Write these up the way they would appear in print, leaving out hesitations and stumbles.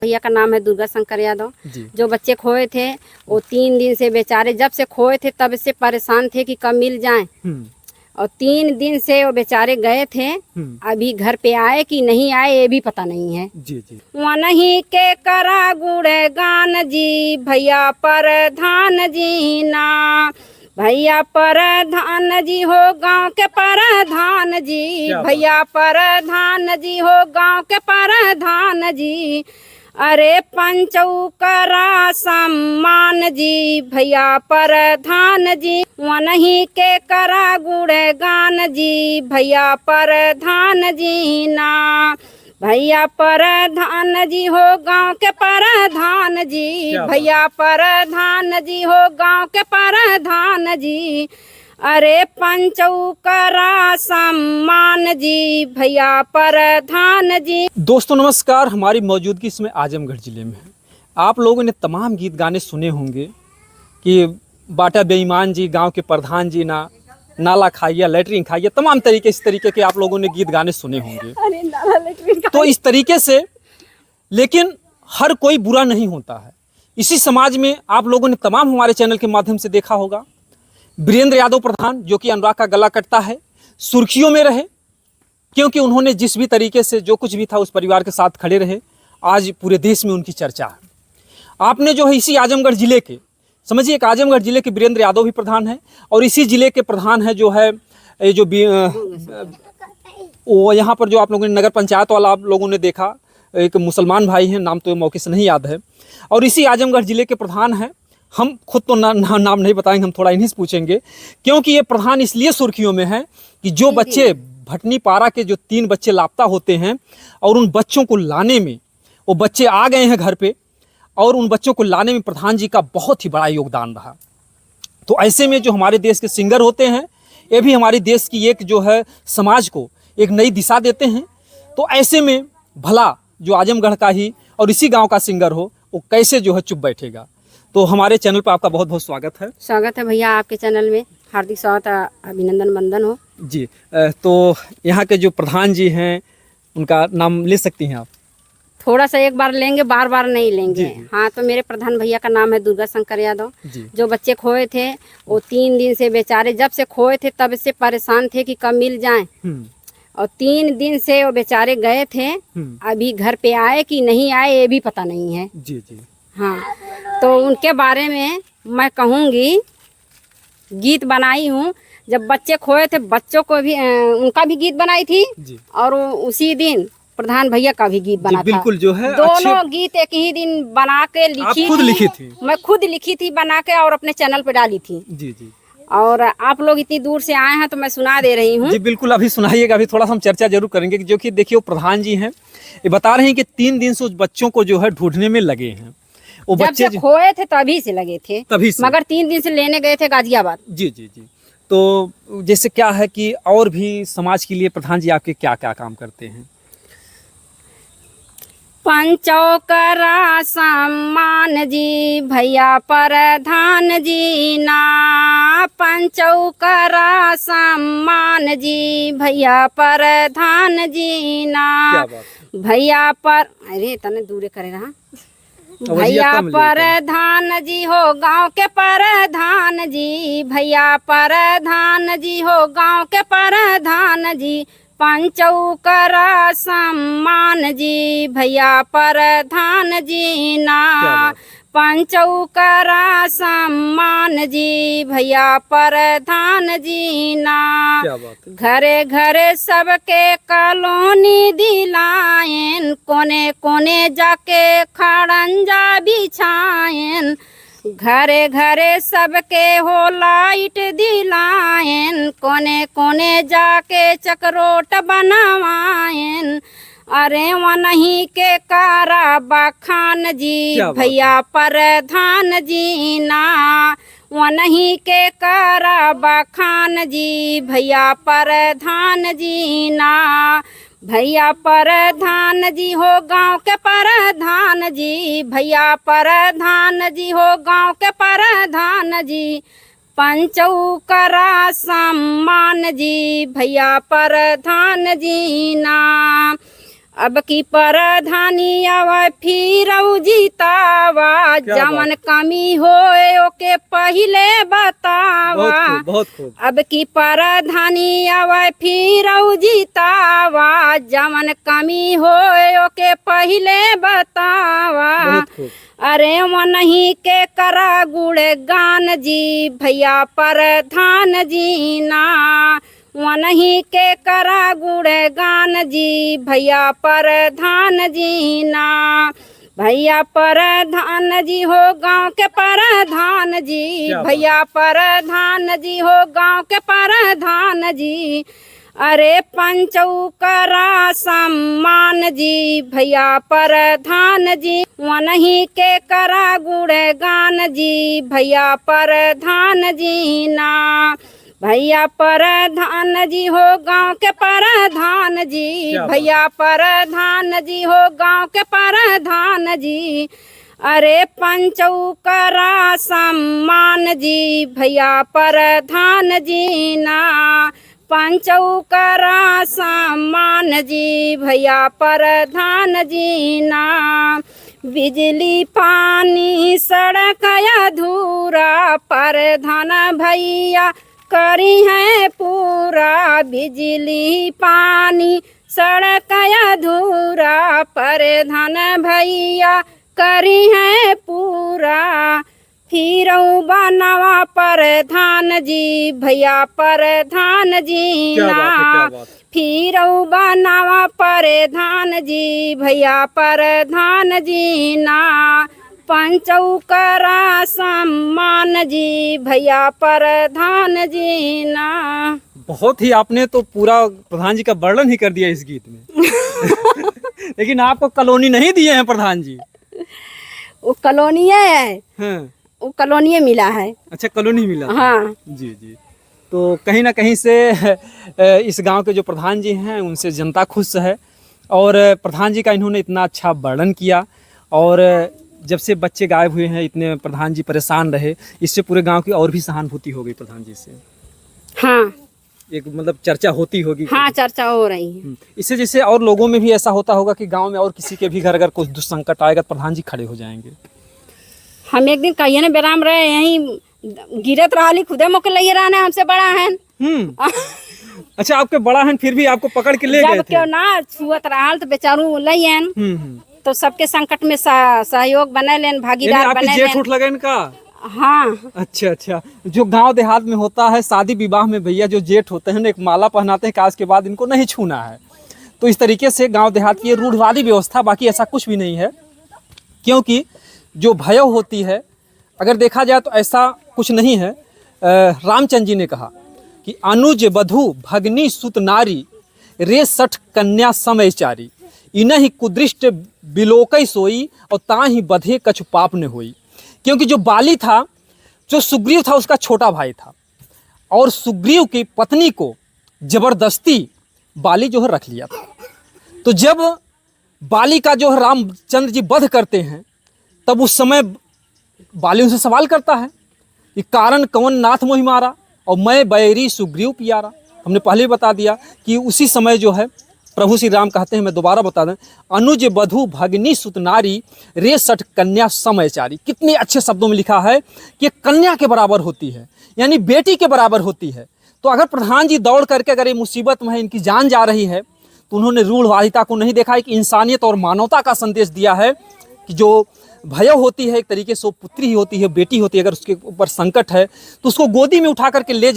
भैया का नाम है दुर्गा शंकर यादव। जो बच्चे खोए थे वो 3 दिन से बेचारे जब से खोए थे तब से परेशान थे कि कब मिल जाएं। और 3 दिन से वो बेचारे गए थे, अभी घर पे आए कि नहीं आए ये भी पता नहीं है। वहीं के करा गुड़े गान जी भैया प्रधान जी ना, भैया प्रधान जी हो गांव के प्रधान जी, भैया प्रधान जी हो गांव के प्रधान जी। अरे पंचौकरा सम्मान जी भैया प्रधान जी, वहीं के करा गुड़े गान जी भैया प्रधान जी ना, भैया प्रधान जी हो गांव के प्रधान जी, भैया प्रधान जी हो गांव के प्रधान जी। अरे पंचौकरा सम्मान जी भैया प्रधान जी। दोस्तों नमस्कार, हमारी मौजूदगी इसमें आजमगढ़ ज़िले में है। आप लोगों ने तमाम गीत गाने सुने होंगे कि बाटा बेईमान जी, गांव के प्रधान जी ना, नाला खाइए, लैटरिन खाइए, तमाम तरीके इस तरीके के आप लोगों ने गीत गाने सुने होंगे। तो इस तरीके से, लेकिन हर कोई बुरा नहीं होता है। इसी समाज में आप लोगों ने तमाम हमारे चैनल के माध्यम से देखा होगा, वीरेंद्र यादव प्रधान जो कि अनुराग का गला कटता है, सुर्खियों में रहे क्योंकि उन्होंने जिस भी तरीके से जो कुछ भी था उस परिवार के साथ खड़े रहे। आज पूरे देश में उनकी चर्चा है। आपने जो है इसी आजमगढ़ ज़िले के, समझिए एक आजमगढ़ ज़िले के वीरेंद्र यादव भी प्रधान है और इसी ज़िले के प्रधान है जो है ये जो वो यहाँ पर जो आप लोगों ने नगर पंचायत वाला आप लोगों ने देखा, एक मुसलमान भाई हैं, नाम तो मौके से नहीं याद है, और इसी आजमगढ़ ज़िले के प्रधान हैं। हम खुद तो नाम नहीं बताएंगे, हम थोड़ा इन्हीं से पूछेंगे क्योंकि ये प्रधान इसलिए सुर्खियों में है कि जो बच्चे भटनी पारा के जो 3 बच्चे लापता होते हैं और उन बच्चों को लाने में, वो बच्चे आ गए हैं घर पे और उन बच्चों को लाने में प्रधान जी का बहुत ही बड़ा योगदान रहा। तो ऐसे में जो हमारे देश के सिंगर होते हैं, ये भी हमारे देश की एक जो है समाज को एक नई दिशा देते हैं। तो ऐसे में भला जो आजमगढ़ का ही और इसी गाँव का सिंगर हो, वो कैसे जो है चुप बैठेगा। तो हमारे चैनल पर आपका बहुत बहुत स्वागत है। स्वागत है भैया, आपके चैनल में हार्दिक स्वागत, अभिनंदन वंदन हो जी। तो यहाँ के जो प्रधान जी हैं उनका नाम ले सकती हैं आप? थोड़ा सा एक बार लेंगे, बार बार नहीं लेंगे। हाँ, तो मेरे प्रधान भैया का नाम है दुर्गा शंकर यादव। जो बच्चे खोए थे वो 3 दिन से बेचारे जब से खोए थे तब से परेशान थे कि कब मिल जाएं। और 3 दिन से वो बेचारे गए थे, अभी घर पे आए कि नहीं आए ये भी पता नहीं है। हाँ, तो उनके बारे में मैं कहूँगी, गीत बनाई हूँ। जब बच्चे खोए थे बच्चों को भी उनका भी गीत बनाई थी और उसी दिन प्रधान भैया का भी गीत बना बिल्कुल था। जो है दोनों गीत एक ही दिन बना के लिखी थी। मैं खुद लिखी थी बना के और अपने चैनल पे डाली थी। और आप लोग इतनी दूर से आए हैं तो मैं सुना दे रही हूँ। जी बिल्कुल, अभी सुनाइएगा। अभी थोड़ा सा हम चर्चा जरूर करेंगे जो कि देखिए वो प्रधान जी हैं, ये बता रहे हैं कि 3 दिन से उस बच्चों को जो है ढूंढने में लगे हैं। वो जब बच्चे से खोए थे तभी से लगे थे, तभी से, मगर 3 दिन से लेने गए थे गाजियाबाद। जी। तो जैसे क्या है कि और भी समाज के लिए प्रधान जी आपके क्या क्या काम करते हैं? पंचौकरा सम्मान जी भैया प्रधान जी ना, पंचौकरा सम्मान जी भैया प्रधान जी ना, भैया पर अरे तने दूरे करे रहा, भैया प्रधान जी हो गांव के प्रधान जी, भैया प्रधान जी हो गांव के प्रधान जी। पंचौकरा सम्मान जी भैया प्रधान जी ना, पंचौकरा सम्मान जी भैया प्रधान जी ना, घरे घरे सबके कॉलोनी दिलायन, कोने कोने जाके खड़ंजा बिछायन, घरे घरे सबके हो लाइट दिलायन, कोने कोने जाके चकरोट बनवायन। अरे वहीं के कारा बखान जी भैया प्रधान जी ना, वहीं के कारा बखान जी भैया प्रधान जी ना, भैया प्रधान जी हो गांव के प्रधान जी, भैया प्रधान जी हो गांव के प्रधान जी। पंचौकरा सम्मान जी भैया प्रधान जी ना, अब की परधानी आवा फिर जीतावा, क्या जमन कमी होए ओके पहले बतावा। बहुत खूब, बहुत खूब। अब की परधानी आवा फिर जीतावा, जमन कमी होए ओके पहले बतावा। बहुत खूब। अरे मनही के करा गुड़ गान जी भैया परधान जी ना, वनही के करा गुड़ गान जी भैया परधान जी ना। भैया परधान जी हो गांव के परधान जी, क्या बात। भैया परधान जी हो गांव के परधान जी। अरे पंचऊ करा सम्मान जी भैया परधान जी, वनही के करा गुड़ गान जी भैया परधान जी ना। भैया परधान जी हो गांव के परधान जी, क्या बात। भैया परधान जी हो गांव के परधान जी। अरे पंचऊ करा सम्मान जी भैया परधान जी ना, पंचऊ करा सम्मान जी भैया परधान जी ना। बिजली पानी सड़क अधूरा, परधान भैया करी है पूरा। बिजली पानी सड़क अधूरा, परधान भैया करी है पूरा। फिर बनावा परधान जी भैया परधान जी क्या बात है, क्या ना। बात। फिर बनावा परधान जी भैया परधान जी ना, पंचऊ करा सम्मान जी भैया परधान जी ना। बहुत ही आपने तो पूरा प्रधान जी का वर्णन ही कर दिया इस गीत में। लेकिन आपको कॉलोनी नहीं दिए हैं प्रधान जी। वो कॉलोनी है, हाँ। वो कॉलोनी मिला है। अच्छा, कॉलोनी मिला था। हाँ जी जी। तो कहीं ना कहीं से इस गांव के जो प्रधान जी हैं उनसे जनता खुश है, और प्रधान जी का इन्होंने इतना अच्छा वर्णन किया। और जब से बच्चे गायब हुए हैं इतने प्रधान जी परेशान रहे, इससे पूरे गांव की और भी सहानुभूति हो गई प्रधान जी से। हाँ एक मतलब चर्चा होती होगी। हाँ, चर्चा हो रही है। इससे जैसे और लोगों में भी ऐसा होता होगा कि गांव में और किसी के भी घर अगर कुछ दुष्संकट आएगा तो प्रधान जी खड़े हो जाएंगे। हम एक दिन कहिए न बेराम रहे, यहीं गिरत रहा, खुदे मोके लिए रहने, हमसे बड़ा है। अच्छा, आपके बड़ा है फिर भी आपको पकड़ के ले गए जब थे। क्यों ना छुअत रहा तो बेचारू लइयन। तो सबके संकट में सहयोग बने लेन, भागीदार आपके बने जेठ लेन। उठ लगे इनका। हाँ अच्छा अच्छा। जो गांव देहात में होता है शादी विवाह में भैया जो जेठ होते हैं ना, एक माला पहनाते हैं कि आज के बाद इनको नहीं छूना है। तो इस तरीके से गांव देहात की ये रूढ़वादी व्यवस्था, बाकी ऐसा कुछ भी नहीं है। क्योंकि जो भय होती है, अगर देखा जाए तो ऐसा कुछ नहीं है। रामचंद्र जी ने कहा कि अनुज बधू भगनी सुत नारी, रे सठ कन्या समय चारी, इन्हीं कुदृष्ट बिलोकई सोई, और ताही बधे कछु पाप न होई। क्योंकि जो बाली था, जो सुग्रीव था उसका छोटा भाई था, और सुग्रीव की पत्नी को जबरदस्ती बाली जो है रख लिया था। तो जब बाली का जो है रामचंद्र जी वध करते हैं, तब उस समय बाली उनसे सवाल करता है कि कारण कौन नाथ मोहि मारा, और मैं बैरी सुग्रीव पियारा। हमने पहले ही बता दिया कि उसी समय जो है प्रभु श्री राम कहते हैं, मैं दोबारा बता दें, अनुज बधू भगनी सुत नारी, रे सठ कन्या समयचारी। कितने अच्छे शब्दों में लिखा है कि कन्या के बराबर होती है, यानी बेटी के बराबर होती है। तो अगर प्रधान जी दौड़ करके अगर ये मुसीबत में है, इनकी जान जा रही है, तो उन्होंने रूढ़वादिता को नहीं देखा है कि इंसानियत और मानवता का संदेश दिया है कि जो भय होती है एक तरीके से वो पुत्री ही होती है, बेटी होती है। अगर उसके ऊपर संकट है तो उसको गोदी में उठा करके ले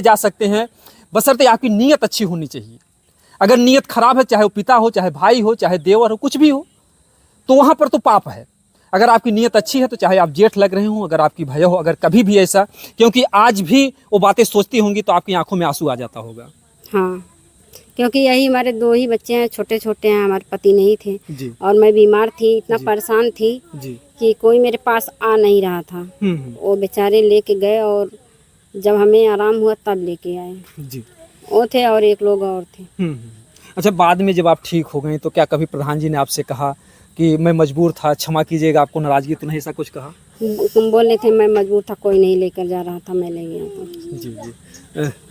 जा सकते हैं, बशर्ते आपकी नीयत अच्छी होनी चाहिए। अगर नीयत खराब है, चाहे वो पिता हो, चाहे भाई हो, चाहे देवर हो, कुछ भी हो, तो वहाँ पर तो पाप है। अगर आपकी नीयत अच्छी है तो चाहे आप जेठ लग रहे हो, अगर आपकी भय हो, अगर कभी भी ऐसा, क्योंकि आज भी वो बातें सोचती होंगी तो आपकी आंखों में आंसू आ जाता होगा। हाँ, क्योंकि यही हमारे 2 ही बच्चे हैं, छोटे छोटे हैं, हमारे पति नहीं थे जी और मैं बीमार थी, इतना परेशान थी जी। कि कोई मेरे पास आ नहीं रहा था। वो बेचारे लेके गए और जब हमें आराम हुआ तब लेके आए जी। वो थे और एक लोग और थे। अच्छा, बाद में जब आप ठीक हो गए तो क्या कभी प्रधान जी ने आपसे कहा कि मैं मजबूर था, क्षमा कीजिएगा, आपको नाराजगी तो नहीं, ऐसा कुछ कहा? तुम बोले थे मैं मजबूर था, कोई नहीं लेकर जा रहा था, मैं ले गया था। जी जी।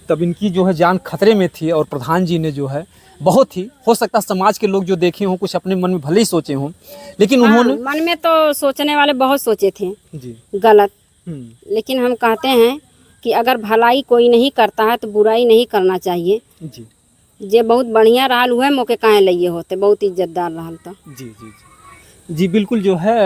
तब इनकी जो है जान खतरे में थी और प्रधान जी ने जो है बहुत ही, हो सकता है समाज के लोग जो देखे हों कुछ अपने मन में भले ही सोचे हों, लेकिन उन्होंने मन में तो सोचने वाले बहुत सोचे थे जी गलत, लेकिन हम कहते हैं कि अगर भलाई कोई नहीं करता है तो बुराई नहीं करना चाहिए जी जे बहुत बढ़िया रहल हुए मौके काहे लिए होते, बहुत इज्जतदार रहल तो। जी जी जी बिल्कुल जो है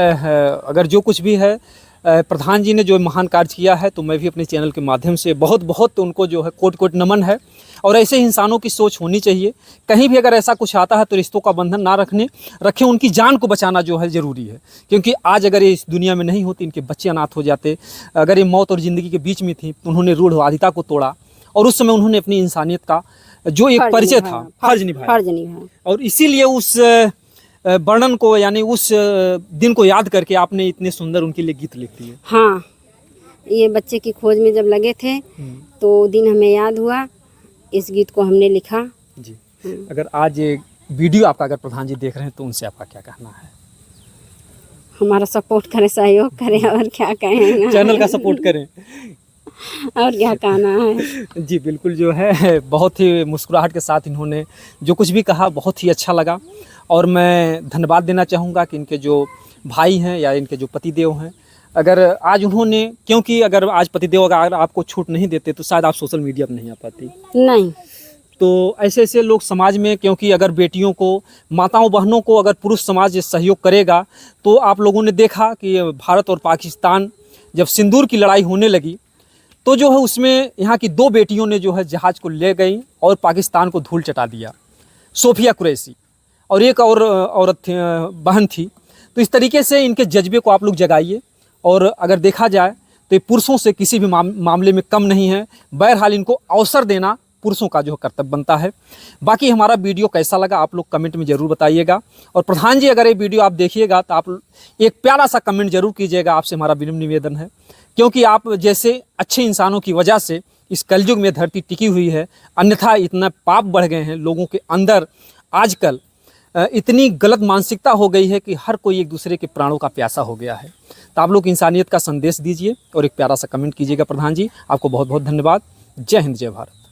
अगर जो कुछ भी है प्रधान जी ने जो महान कार्य किया है तो मैं भी अपने चैनल के माध्यम से बहुत बहुत उनको जो है कोट कोट नमन है। और ऐसे इंसानों की सोच होनी चाहिए, कहीं भी अगर ऐसा कुछ आता है तो रिश्तों का बंधन ना रखें, उनकी जान को बचाना जो है ज़रूरी है। क्योंकि आज अगर ये इस दुनिया में नहीं होती, इनके बच्चे अनाथ हो जाते, अगर ये मौत और ज़िंदगी के बीच में थी तो उन्होंने रूढ़वादिता को तोड़ा और उस समय उन्होंने अपनी इंसानियत का जो एक परिचय था फर्ज निभाया। और इसीलिए उस वर्णन को यानी उस दिन को याद करके आपने इतने सुंदर उनके लिए गीत लिख दिए। हाँ, ये बच्चे की खोज में जब लगे थे तो दिन हमें याद हुआ, इस गीत को हमने लिखा जी। अगर आज ये वीडियो आपका अगर प्रधान जी देख रहे हैं तो उनसे आपका क्या कहना है? हमारा सपोर्ट करें, सहयोग करें, और क्या कहें, चैनल का सपोर्ट करें और क्या कहना है। जी बिल्कुल जो है बहुत ही मुस्कुराहट के साथ इन्होंने जो कुछ भी कहा बहुत ही अच्छा लगा। और मैं धन्यवाद देना चाहूँगा कि इनके जो भाई हैं या इनके जो पतिदेव हैं, अगर आज उन्होंने, क्योंकि अगर आज पतिदेव अगर आपको छूट नहीं देते तो शायद आप सोशल मीडिया पर नहीं आ पाती। नहीं, तो ऐसे ऐसे लोग समाज में, क्योंकि अगर बेटियों को, माताओं बहनों को अगर पुरुष समाज सहयोग करेगा तो आप लोगों ने देखा कि भारत और पाकिस्तान जब सिंदूर की लड़ाई होने लगी तो जो है उसमें यहाँ की 2 बेटियों ने जो है जहाज़ को ले गई और पाकिस्तान को धूल चटा दिया, सोफिया कुरैशी और एक और औरत बहन थी। तो इस तरीके से इनके जज्बे को आप लोग जगाइए। और अगर देखा जाए तो ये पुरुषों से किसी भी मामले में कम नहीं है। बहरहाल इनको अवसर देना पुरुषों का जो कर्तव्य बनता है। बाकी हमारा वीडियो कैसा लगा आप लोग कमेंट में ज़रूर बताइएगा। और प्रधान जी अगर ये वीडियो आप देखिएगा तो आप एक प्यारा सा कमेंट जरूर कीजिएगा, आपसे हमारा विनम्र निवेदन है। क्योंकि आप जैसे अच्छे इंसानों की वजह से इस कलयुग में धरती टिकी हुई है, अन्यथा इतना पाप बढ़ गए हैं लोगों के अंदर। आजकल इतनी गलत मानसिकता हो गई है कि हर कोई एक दूसरे के प्राणों का प्यासा हो गया है। तो आप लोग इंसानियत का संदेश दीजिए और एक प्यारा सा कमेंट कीजिएगा। प्रधान जी आपको बहुत बहुत धन्यवाद। जय हिंद, जय भारत।